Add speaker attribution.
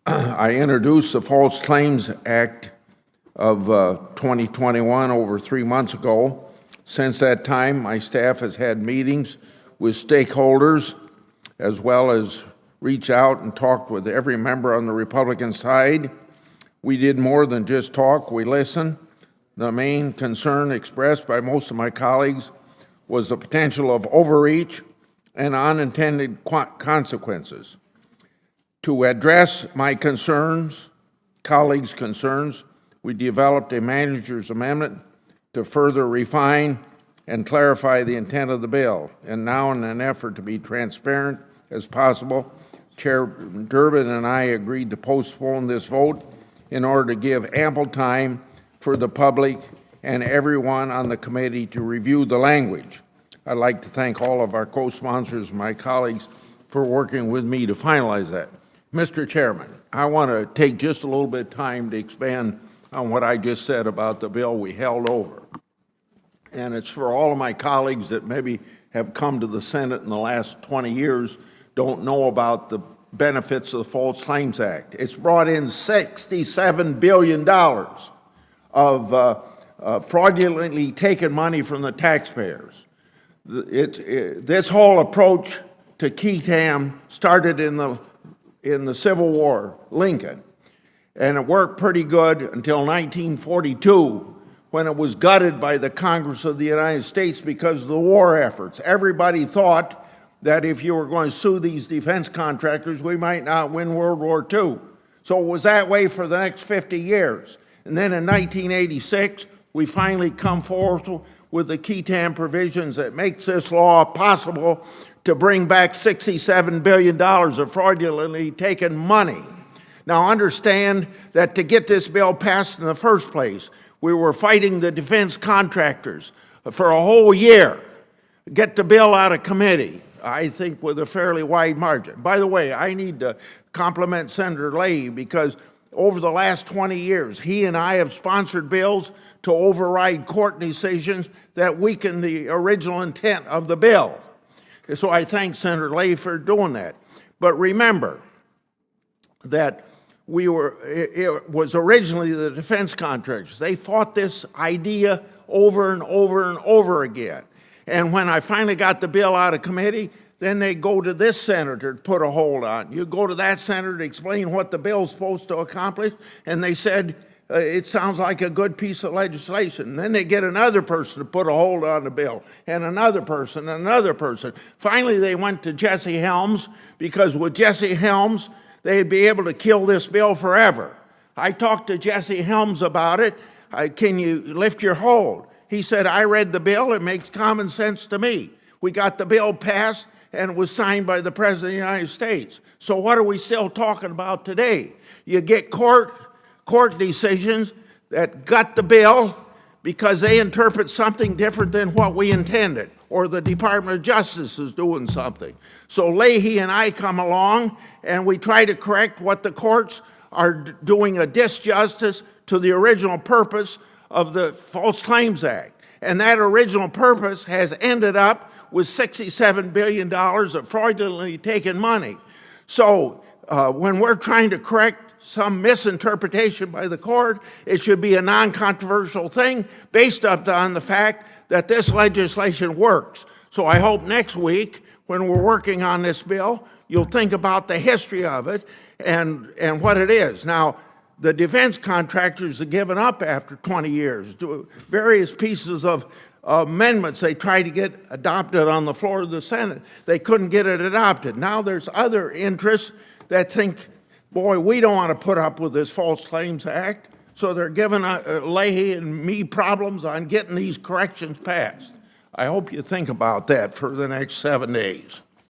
Speaker 1: I introduced the False Claims Act of 2021 over 3 months ago. Since that time, my staff has had meetings with stakeholders as well as reach out and talked with every member on the Republican side. We did more than just talk, we listened. The main concern expressed by most of my colleagues was the potential of overreach and unintended consequences. To address my concerns, colleagues' concerns, we developed a manager's amendment to further refine and clarify the intent of the bill. And now, in an effort to be transparent as possible, Chair Durbin and I agreed to postpone this vote in order to give ample time for the public and everyone on the committee to review the language. I'd like to thank all of our co-sponsors, my colleagues, for working with me to finalize that. Mr. Chairman, I want to take just a little bit of time to expand on what I just said about the bill we held over. And it's for all of my colleagues that maybe have come to the Senate in the last 20 years, don't know about the benefits of the False Claims Act. It's brought in $67 billion of fraudulently taken money from the taxpayers. This whole approach to QTAM started in the Civil War, Lincoln, and it worked pretty good until 1942 when it was gutted by the Congress of the United States because of the war efforts. Everybody thought that if you were going to sue these defense contractors, we might not win World War II. So it was that way for the next 50 years. And then in 1986, we finally come forward with the QTAM provisions that makes this law possible to bring back $67 billion of fraudulently taken money. Now understand that to get this bill passed in the first place, we were fighting the defense contractors for a whole year. Get the bill out of committee, I think with a fairly wide margin. By the way, I need to compliment Senator Leahy because over the last 20 years, he and I have sponsored bills to override court decisions that weaken the original intent of the bill. So I thank Senator Leahy for doing that. But remember that it was originally the defense contractors. They fought this idea over and over and over again. And when I finally got the bill out of committee, then they go to this senator to put a hold on. You go to that senator to explain what the bill's supposed to accomplish, and they said, it sounds like a good piece of legislation. And then they get another person to put a hold on the bill, and another person, and another person. Finally, they went to Jesse Helms, because with Jesse Helms, they'd be able to kill this bill forever. I talked to Jesse Helms about it. Can you lift your hold? He said, I read the bill. It makes common sense to me. We got the bill passed, and it was signed by the President of the United States. So what are we still talking about today? You get court decisions that gut the bill because they interpret something different than what we intended, or the Department of Justice is doing something. So Leahy and I come along, and we try to correct what the courts are doing a disjustice to the original purpose of the False Claims Act. And that original purpose has ended up with $67 billion of fraudulently taken money. So when we're trying to correct some misinterpretation by the court, it should be a non-controversial thing based on the fact that this legislation works. So I hope next week, when we're working on this bill, you'll think about the history of it and what it is. Now, the defense contractors have given up after 20 years. Various pieces of amendments they tried to get adopted on the floor of the Senate. They couldn't get it adopted. Now there's other interests that think, boy, we don't want to put up with this False Claims Act, so they're giving Leahy and me problems on getting these corrections passed. I hope you think about that for the next 7 days.